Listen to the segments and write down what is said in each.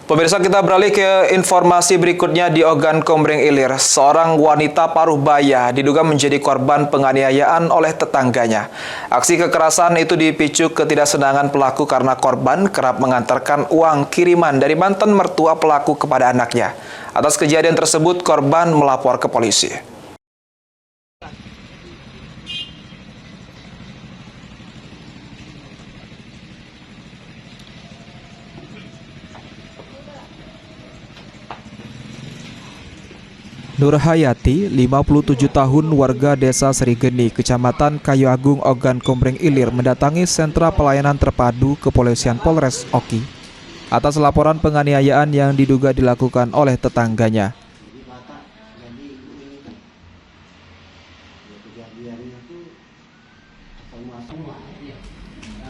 Pemirsa, kita beralih ke informasi berikutnya di Ogan Komering Ilir. Seorang wanita paruh baya diduga menjadi korban penganiayaan oleh tetangganya. Aksi kekerasan itu dipicu ketidaksenangan pelaku karena korban kerap mengantarkan uang kiriman dari mantan mertua pelaku kepada anaknya. Atas kejadian tersebut, korban melapor ke polisi. Nur Hayati, 57 tahun, warga desa Serigeni, Kecamatan Kayu Agung, Ogan Komering Ilir, mendatangi sentra pelayanan terpadu Kepolisian Polres Oki atas laporan penganiayaan yang diduga dilakukan oleh tetangganya.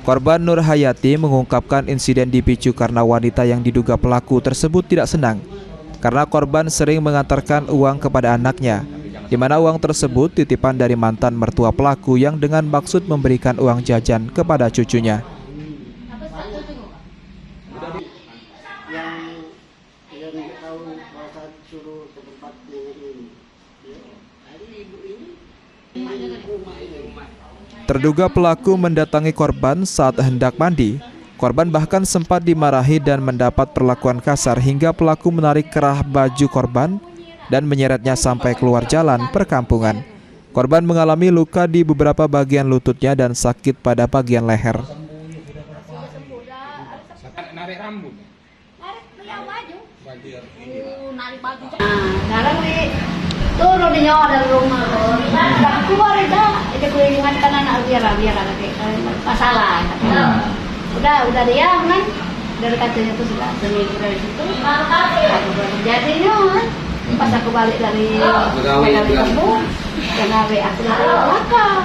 Korban Nur Hayati mengungkapkan insiden dipicu karena wanita yang diduga pelaku tersebut tidak senang karena korban sering mengantarkan uang kepada anaknya, di mana uang tersebut titipan dari mantan mertua pelaku yang dengan maksud memberikan uang jajan kepada cucunya. Terduga pelaku mendatangi korban saat hendak mandi. Korban bahkan sempat dimarahi dan mendapat perlakuan kasar hingga pelaku menarik kerah baju korban dan menyeretnya sampai keluar jalan perkampungan. Korban mengalami luka di beberapa bagian lututnya dan sakit pada bagian leher. Narik rambut. Turun di nyawa dari rumah. Aku baru dah, itu aku ingatkan anak biar masalah. Udah diam kan, dari katanya itu sudah seminggu dari situ. Aku baru jadinya kan, pas aku balik dari kampung, dan aku dari belakang.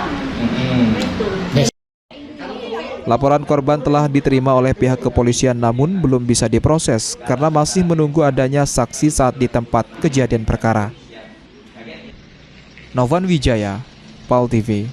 Laporan korban telah diterima oleh pihak kepolisian namun belum bisa diproses karena masih menunggu adanya saksi saat di tempat kejadian perkara. Novan Wijaya, PAL TV.